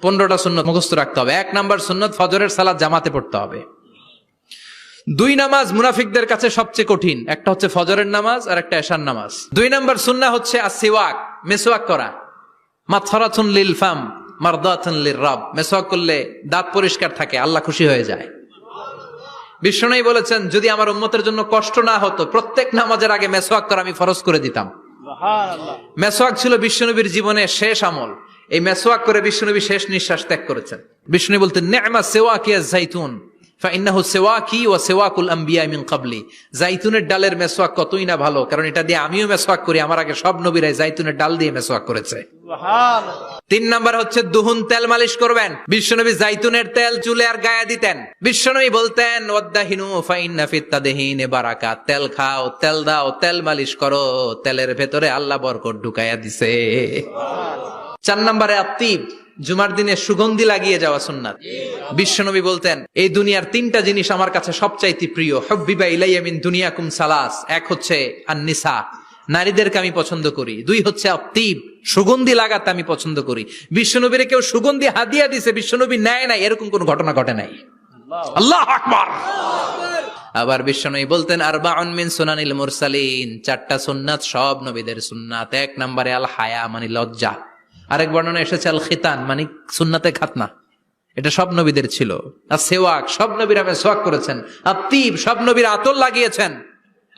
15টা সুন্নত মুখস্থ রাখতে হবে। 1 নাম্বার সুন্নত, ফজরের সালাত জামাতে পড়তে হবে। 2 নামাজ মুনাফিকদের কাছে সবচেয়ে কঠিন, একটা হচ্ছে ফজরের নামাজ আর একটা এশার নামাজ। 2 নাম্বার সুন্নাহ হচ্ছে আসওয়াক, মেসওয়াক করা। মাতফারাতুন লিল ফাম মারদাতুন লির রব, মেসওয়াক করলে দাঁত পরিষ্কার থাকে, আল্লাহ খুশি হয়ে যায়। বিশ্বনবী বলেছেন, যদি আমার উম্মতের জন্য কষ্ট না হতো প্রত্যেক নামাজের আগে মেসওয়াক করা আমি ফরজ করে দিতাম। সুবহানাল্লাহ। মেসওয়াক ছিল বিশ্বনবীর জীবনে শেষ আমল। এই মেসওয়াক করে বিশ্বনবী শেষ নিঃশ্বাস ত্যাগ করেছেন। বিশ্বনবী বলতেন, নি'মা সিওয়াকিয়া যাইতুন ফাইন্নাহু সিওয়াকি ওয়া সিওয়াকুল আমবিয়া মিন ক্বাবলি। জাইতুনের ডালের মেসওয়াক কতই না ভালো, কারণ এটা দিয়ে আমিও মেসওয়াক করি, আমার আগে সব নবীরাই জাইতুনের ডাল দিয়ে মেসওয়াক করেছে। সুবহানাল্লাহ। 3 নাম্বার হচ্ছে দুহুন, তেল মালিশ করবেন। বিশ্বনবী জাইতুনের তেল চুলে আর গায়ে দিতেন। বিশ্বনবী বলতেন, ওয়াদাহিনু ফাইন্না ফিত তাদহিনে বারাকাত। তেল খাও, তেল দাও, তেল মালিশ করো, তেলের ভেতরে আল্লাহ বরকত ঢুকাইয়া দিছে। 4 নম্বরে আত্তিব, জুমার দিনে সুগন্ধি লাগিয়ে যাওয়া সুন্নাত। বিশ্বনবী বলতেন, এই দুনিয়ার 3টা জিনিস আমার কাছে সবচাইতে প্রিয়। হুব্বিবা ইলাইয়া মিন দুনিয়াকুম সালাস। 1 হচ্ছে আন-নিসা, নারীদেরকে আমি পছন্দ করি। 2 হচ্ছে আত্তিব, সুগন্ধি লাগাতে আমি পছন্দ করি। বিশ্বনবীর কেউ সুগন্ধি হাদিয়া দিছে, বিশ্বনবী নেয় নাই, এরকম কোন ঘটনা ঘটে নাই। আল্লাহু আকবার। আবার বিশ্বনবী বলতেন, আরবাউন মিন সুনানিল মুরসালিন। 4টা সুন্নাত সব নবীদের সুন্নাত। 1 নম্বরে আল হায়া, মানে লজ্জা। আরেক বর্ণনা এসেছে আল খিতান, মানে সুন্নাতে খাতনা, এটা সব নবীদের ছিল। আর সেওয়াক, সব নবীরা মেসওয়াক করেছেন। আত্তিব, সব নবীরা আতর লাগিয়েছেন।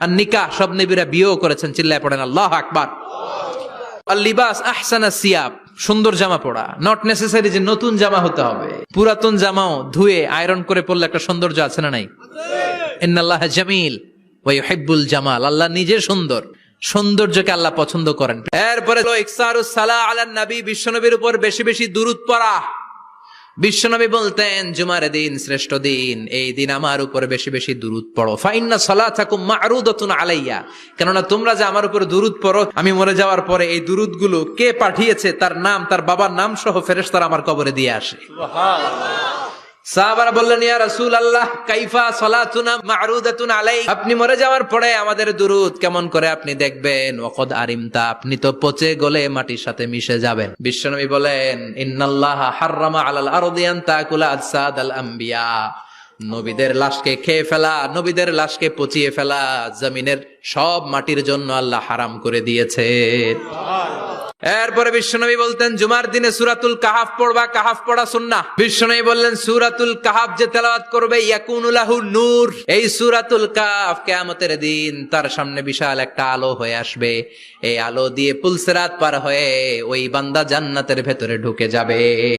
আর নিকাহ, সব নবীরা বিয়েও করেছেন। চিল্লায় পড়েন আল্লাহু আকবার। আর লিবাস আহসানা সিয়াব, সুন্দর জামা পরা। নট নেসেসারি যে নতুন জামা হতে হবে, পুরাতন জামাও ধুয়ে আয়রন করে পরলে একটা সৌন্দর্য আছে না নাই? ইন্নাল্লাহা জামিল ওয়া ইউহিব্বুল জামাল। আল্লাহ নিজে সুন্দর, সৌন্দর্যকে আল্লাহ পছন্দ করেন। এরপরে ইকসারুস সালাহ আলান নবী, বিশ্বনবীর উপর বেশি বেশি দুরূদ পড়া। বিশ্বনবী বলতেন, জুমার দিন শ্রেষ্ঠ দিন, এই দিন আমার উপর বেশি বেশি দুরূদ পড়ো। ফাইন্না সালাতাকুম মা'রুদাতুন আলাইয়া, কেননা তোমরা যে আমার উপর দুরূদ পড়ো, আমি মরে যাওয়ার পরে এই দুরূদগুলো কে পাঠিয়েছে তার নাম, তার বাবার নাম সহ ফেরেশতারা আমার কবরে দিয়ে আসে। সুবহানাল্লাহ। সাহাবারা বললেন, ইয়া রাসূলুল্লাহ কাইফা সালাতুনা মা'রুদাতুন আলাই, আপনি মরে যাওয়ার পরে আমাদের দুরূদ কেমন করে আপনি দেখবেন? ওয়াকাদ আরিমতা, আপনি তো পচে গলে মাটির সাথে মিশে যাবেন। বিশ্বনবী বলেন, ইন্নাল্লাহা হাররামা আলাল আরদি আন তাকুলা আজসাদাল আম্বিয়া, নবীদের লাশকে খেয়ে ফেলা, নবীদের লাশকে পচিয়ে ফেলা জমিনের সব মাটির জন্য আল্লাহ হারাম করে দিয়েছে। এরপরে বিশ্বনবী বলতেন, জুমার দিনে সূরাতুল কাহাফ পড়বা, কাহাফ পড়া সুন্নাহ। বিশ্বনবী বললেন, সূরাতুল কাহাফ যে তেলাওয়াত করবে ইয়াকুনু লাহু নূর, এই সূরাতুল কাহাফ কিয়ামতের দিন তার সামনে বিশাল একটা আলো হয়ে আসবে। এই আলো দিয়ে পুলসিরাত পার হয়ে ওই বান্দা জান্নাতের ভেতরে ঢুকে যাবে।